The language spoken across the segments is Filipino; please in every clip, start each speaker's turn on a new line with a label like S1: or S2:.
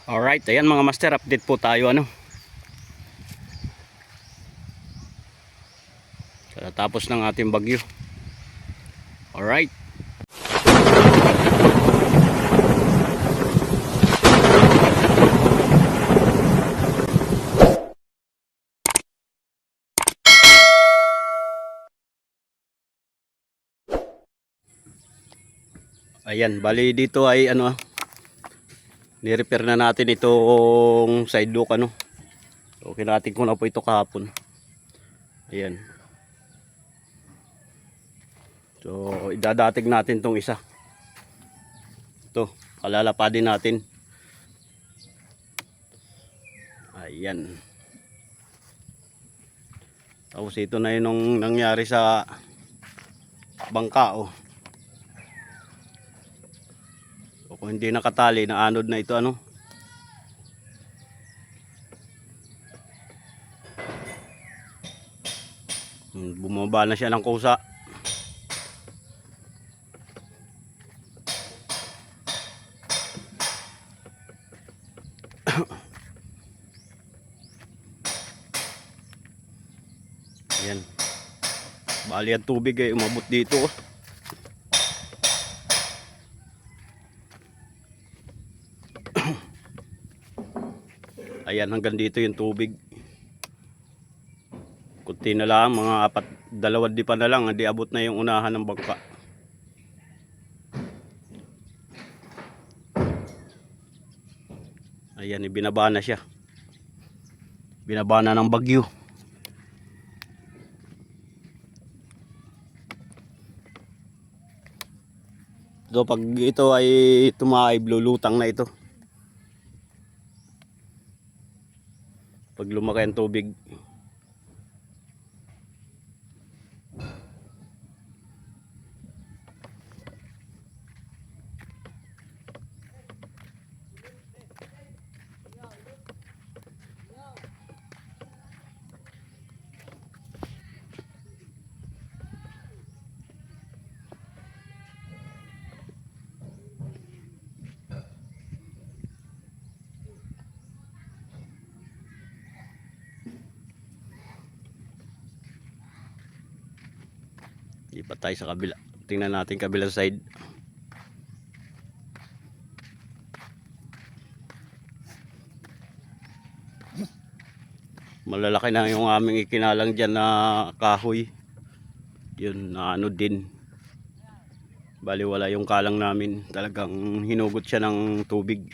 S1: Alright, ayan mga master, update po tayo tapos ng ating bagyo. Alright. Ayan, bali dito ay ni-repair na natin itong side lock So kinatin ko na po ito kahapon. Ayan. So idadatig natin tong isa. Ito, palalapadin natin. Ayan. Tapos ito na yung nangyari sa bangka So, kung hindi nakatali, naanod na ito bumaba na siya ng kusa. Ayan. Bali ang tubig ay umabot dito Ayan, hanggang dito yung tubig. Kunti na lang, mga 2 di pa na lang, hindi abot na yung unahan ng bangka. Ayan, ibinaba na siya. Binaba na ng bagyo. So pag ito ay tumaib, lulutang na ito. Pag lumaki ang tubig. Lipat tayo sa kabila. Tingnan natin kabilang side. Malalaki na yung aming ikinalang dyan na kahoy. Yun na din. Bali wala yung kalang namin. Talagang hinugot siya ng tubig.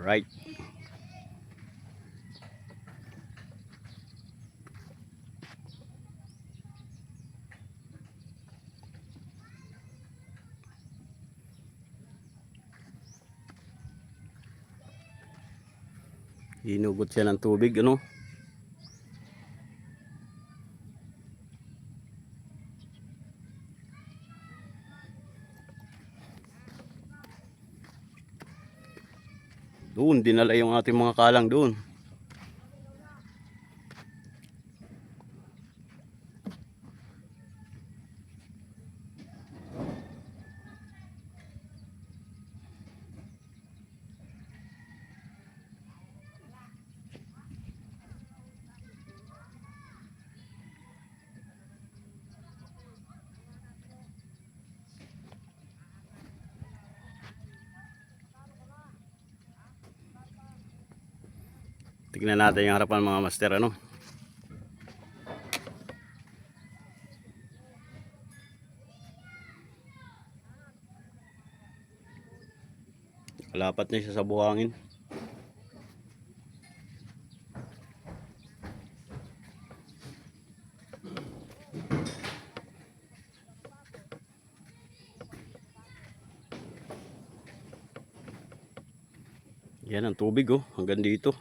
S1: Alright. Hinugot siya ng tubig Doon dinala yung ating mga kalang doon. Tignan natin yung harapan mga master Lapat na siya sa buhangin. Yan ang tubig hanggang dito.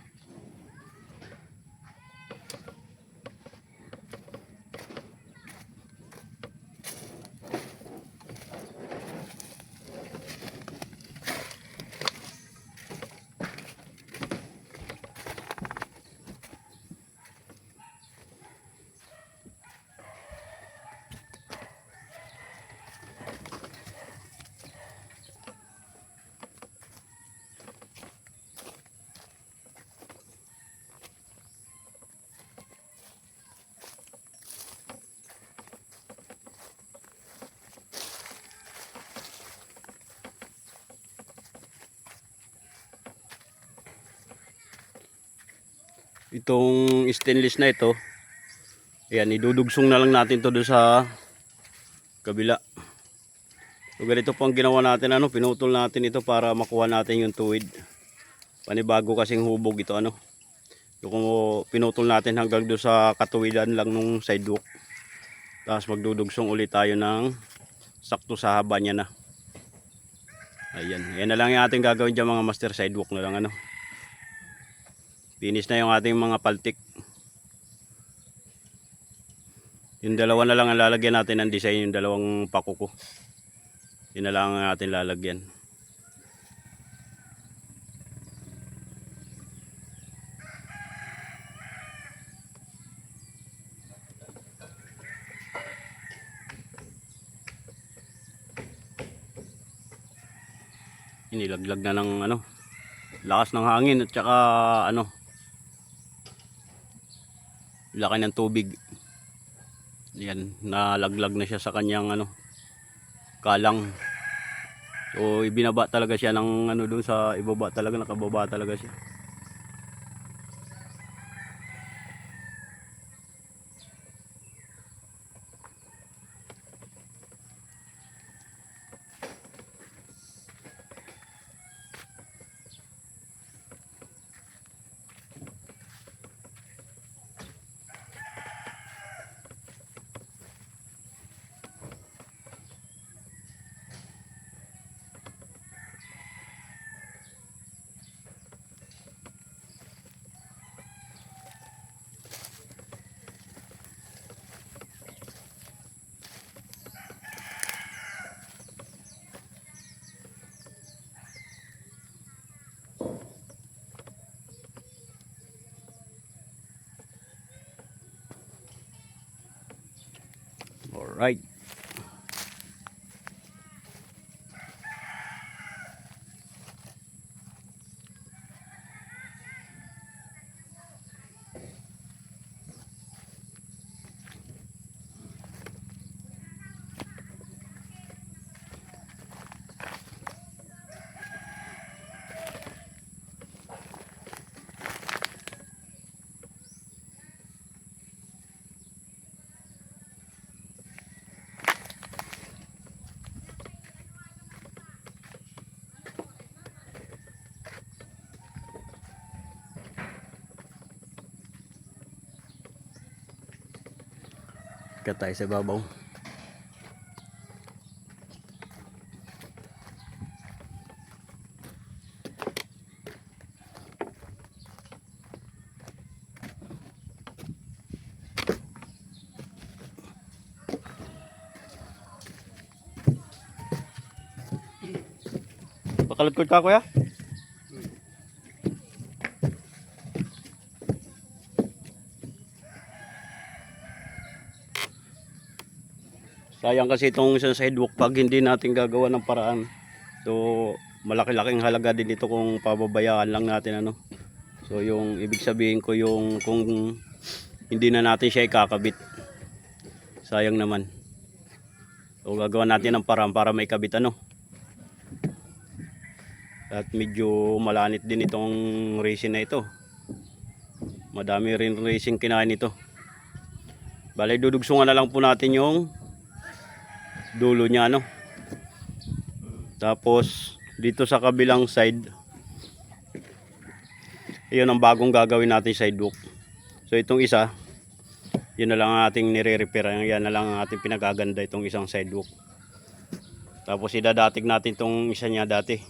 S1: itong stainless na ito, ayan, idudugsong na lang natin to doon sa kabila. So ganito po ang ginawa natin, pinutol natin ito para makuha natin yung tuwid. Panibago kasing hubog ito, yung pinutol natin hanggang doon sa katuwidan lang nung sidewalk. Tapos magdudugsong ulit tayo ng sakto sa haba niya na. Ayan, yan na lang yung ating gagawin dyan mga master, sidewalk na lang Finish na yung ating mga paltik. Yung dalawa na lang ang lalagyan natin ng design, yung dalawang pakuko. Yun na lang ang ating lalagyan. Inilaglag na ng lakas ng hangin at saka laki ng tubig. Yan, nalaglag na siya sa kanyang kalang. So ibinaba talaga siya ng doon sa ibaba talaga, nakababa talaga siya. Alright. Ikat tayo sa babaw. Pakalagkod ka kuya? Sayang kasi itong isang sidewalk pag hindi natin gagawa ng paraan. So malaki-laking halaga din ito kung pababayaan lang natin So yung ibig sabihin ko yung kung hindi na natin siya ikakabit. Sayang naman. So gagawa natin ng paraan para may kabit At medyo malanit din itong resin na ito. Madami rin resin kinain ito. Bale dudugsungan na lang po natin yung dulo niya Tapos dito sa kabilang side, yun ang bagong gagawin natin sidewalk. So itong isa, yun na lang ang ating nire-repair. Yan na lang ang ating pinagaganda, itong isang sidewalk. Tapos idadatig natin itong isa niya dati,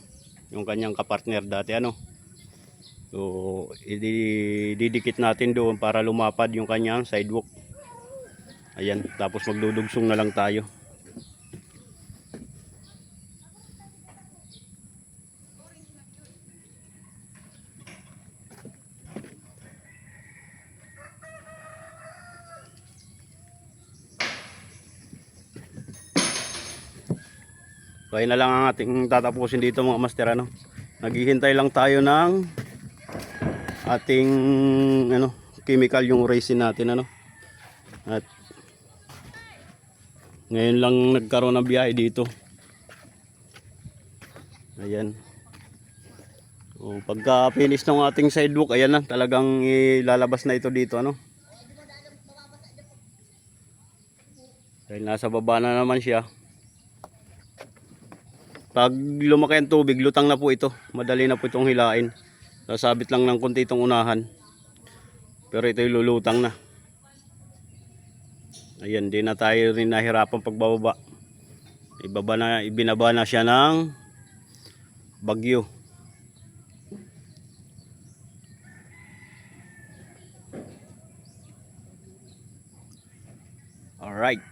S1: yung kanyang kapartner dati So ididikit natin doon para lumapad yung kanyang sidewalk. Ayan, tapos magdudugsong na lang tayo. So ayun na lang ang ating tatapusin dito mga master Naghihintay lang tayo ng ating chemical, yung resin natin At ngayon lang nagkaroon ng biyahe dito. Ayan. O, pagka finish ng ating sidewalk, ayan na, talagang ilalabas na ito dito, ano. Dahil nasa baba na naman siya. Pag lumaki ang tubig, lutang na po ito. Madali na po itong hilain. Sasabit lang ng konti itong unahan. Pero ito lulutang na. Ayan, di na tayo rin nahirapan pagbababa. Ibinaba na siya ng bagyo. Alright.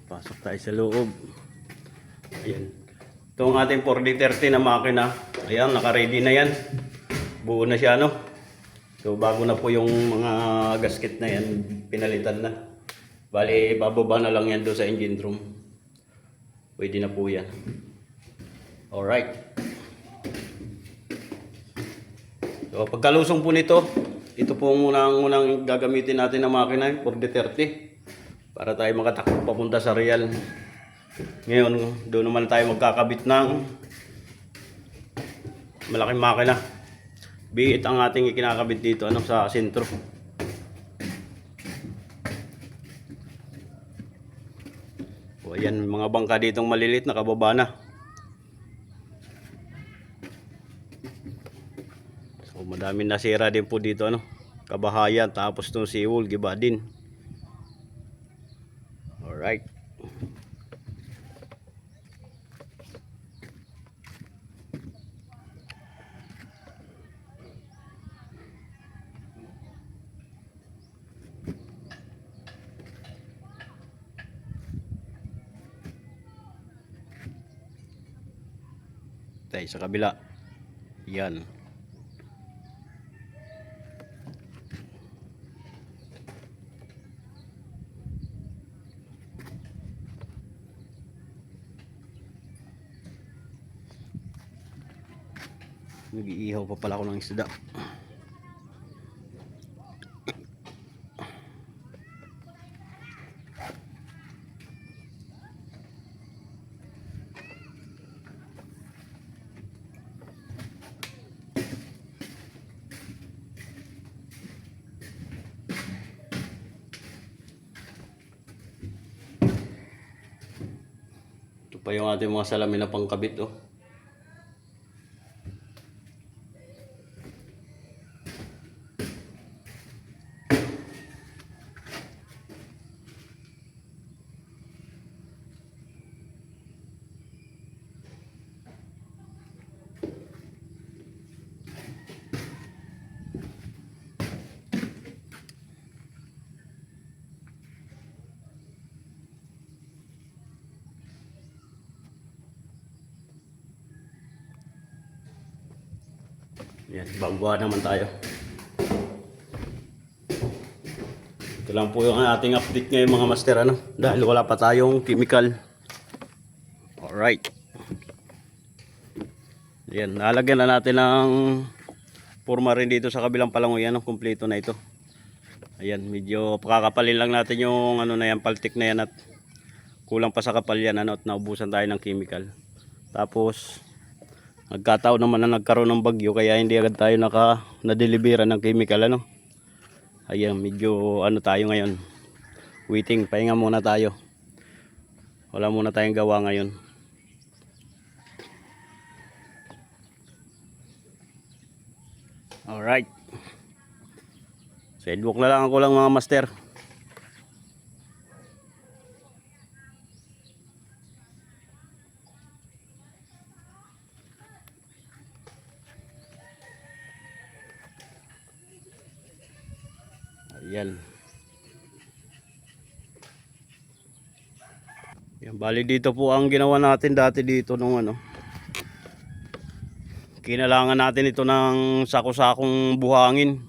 S1: Pasok tayo sa loob. Ayan. Ito ang ating 4D30 na makina. Ayan, naka-ready na yan. Buo na siya, no? So, bago na po yung mga gasket na yan. Pinalitan na. Bali, bababa na lang yan doon sa engine room. Pwede na po yan. Alright. So, pagkalusong po nito, ito po ang unang gagamitin natin na makina, 4D30. Para tayo makatakbo papunta sa Real. Ngayon, doon naman tayo magkakabit ng malaking makina. Biit ang ating ikinakabit dito sa sentro. O ayan, mga bangka ditong malilit nakababa na. So madaming nasira din po dito kabahayan, tapos itong seawall giba din. Alright. Tayo sa kabila. Yan. Nag-iihaw pa pala ako ng isda. Ito pa yung ating mga salamin na pangkabit, oh. Yan, bagwa naman tayo. Ito lang po yung ating update ngayon mga master, dahil wala pa tayong chemical. Alright. Yan, nalagyan na natin ng forma rin dito sa kabilang palangoy, kumpleto na ito. Ayan, medyo pakakapalin lang natin yung na yan, paltik na yan, at kulang pa sa kapal yan, at naubusan tayo ng chemical. Tapos nagkataon naman na nagkaroon ng bagyo, kaya hindi agad tayo na-delivera ng chemical, Ayan, medyo tayo ngayon, waiting, pahinga muna tayo. Wala muna tayong gawa ngayon. Alright. Sidewalk na lang ako lang mga master. Ayan. Yan, bali dito po ang ginawa natin dati dito nung kinalangan natin ito ng sako-sakong buhangin.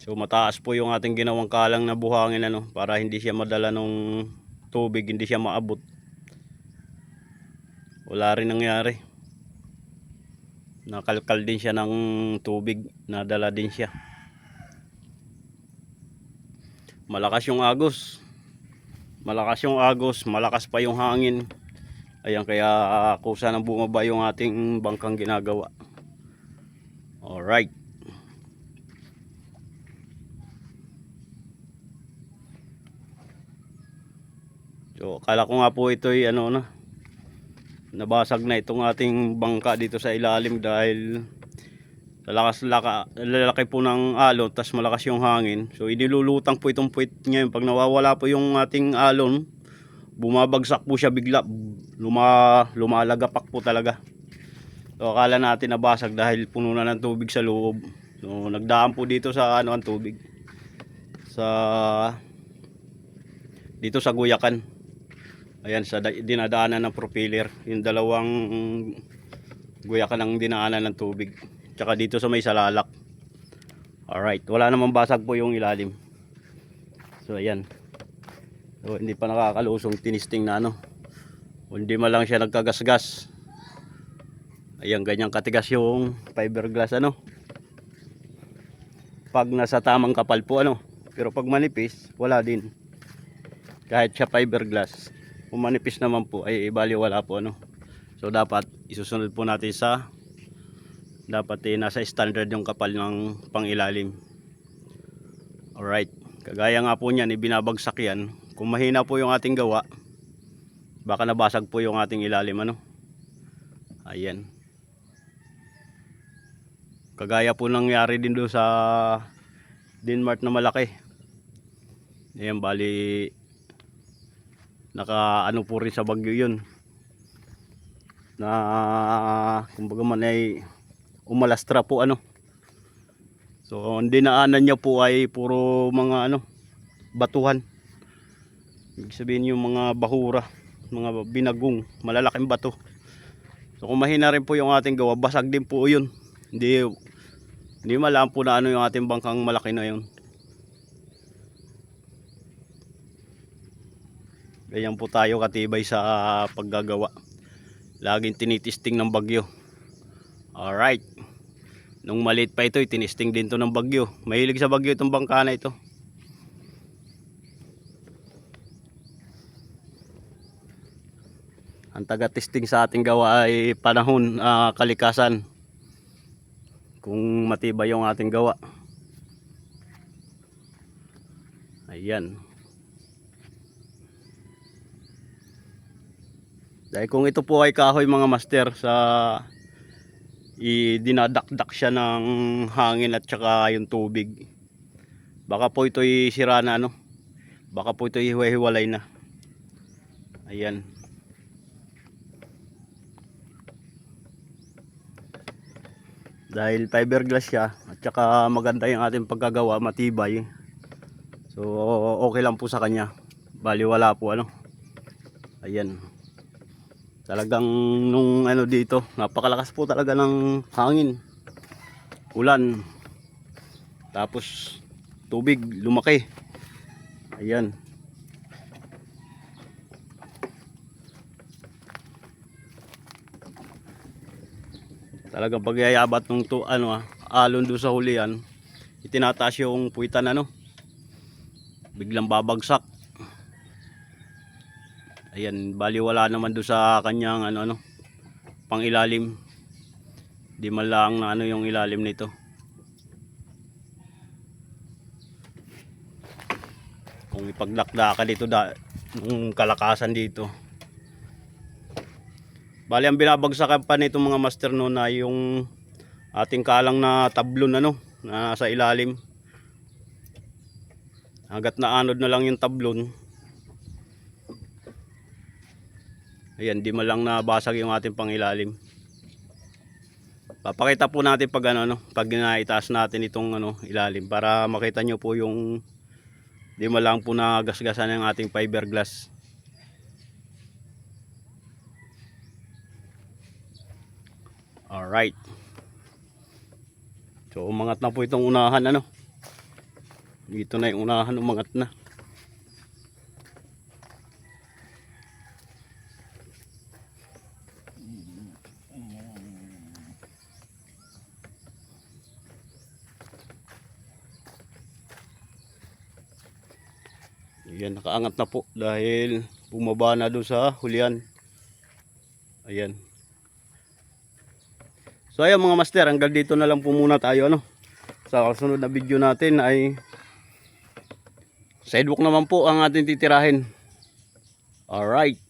S1: So mataas po yung ating ginawang kalang na buhangin para hindi siya madala ng tubig, hindi siya maabot. wala rin nangyari. Nakalkal din siya ng tubig, nadala din siya. Malakas yung agos. Malakas pa yung hangin. Ayan, kaya kusa nang bumaba yung ating bangkang ginagawa. Alright. So, akala ko nga po ito'y nabasag na itong ating bangka dito sa ilalim dahil lalaki po ng alon, tas malakas yung hangin. So idilulutang po itong puwit ngayon. Pag nawawala po yung ating alon, bumabagsak po siya bigla, lumalagapak po talaga. So akala natin nabasag dahil puno na ng tubig sa loob. So nagdaan po dito sa ang tubig dito sa guyakan. Ayan, sa dinadaanan ng propeller, yung dalawang guyakan ang dinaanan ng tubig. Tsaka dito sa may salalak. Alright, wala namang basag po yung ilalim. So ayan. So hindi pa nakakalusong, tinisting na hindi man lang siya nagkagasgas. Ayan, ganyang katigas yung fiberglass pag nasa tamang kapal po pero pag manipis, wala din. Kahit siya fiberglass, kung manipis naman po ay bali wala po So dapat isusunod po natin nasa standard yung kapal ng pangilalim. Alright, kagaya nga po niyan, ibinabagsak yan. Kung mahina po yung ating gawa, baka nabasag po yung ating ilalim Ayan. Kagaya po nangyari din doon sa Denmark na malaki. Ayan, bali naka po rin sa bagyo yun, na kumbaga man ay umalastra po So ang dinaanan niya po ay puro mga batuhan. Ibig sabihin yung mga bahura, mga binagong, malalaking bato. So kung mahina rin po yung ating gawa, basag din po yun. Hindi malam po na yung ating bangkang malaki na yun. Ganyan po tayo katibay sa paggagawa. Laging tinitisting ng bagyo. Alright. Nung maliit pa ito, tinisting din to ng bagyo. Mahilig sa bagyo itong bangka na ito. Ang taga-testing sa ating gawa ay panahon, kalikasan. Kung matibay yung ating gawa. Ayan. Dahil kung ito po ay kahoy mga master, dinadakdak siya ng hangin at saka yung tubig, baka po ito'y sira na baka po ito'y hiwa-hiwalay na. Ayan. Dahil fiberglass siya at saka maganda yung ating pagkagawa, matibay. So okay lang po sa kanya. Bali wala po Ayan. Talagang nung dito, napakalakas po talaga ng hangin, ulan, tapos tubig lumaki. Ayan. Talagang pagyayabat ng alon doon sa hulihan, itinataas yung puwitan biglang babagsak. Ayan, bali wala naman doon sa kanyang pang ilalim. Di man lang na yung ilalim nito. Kung ipaglakda ka dito yung kalakasan dito. Bali ang binabagsakan pa nito mga master na yung ating kalang na tablon na nasa ilalim. Hanggat naanod na lang yung tablon. Ayan, di man lang nabasag yung ating pangilalim. Papakita po natin pag pag naitaas natin itong ilalim para makita nyo po yung di man lang po nagasgasan ng ating fiberglass. Alright. So umangat na po itong unahan Dito na yung unahan, umangat na. Ayan, nakaangat na po dahil bumaba na doon sa hulihan. Ayan. So ayan mga master, hanggang dito na lang po muna tayo ano. Sa kasunod na video natin ay sidewalk naman po ang ating titirahin. Alright.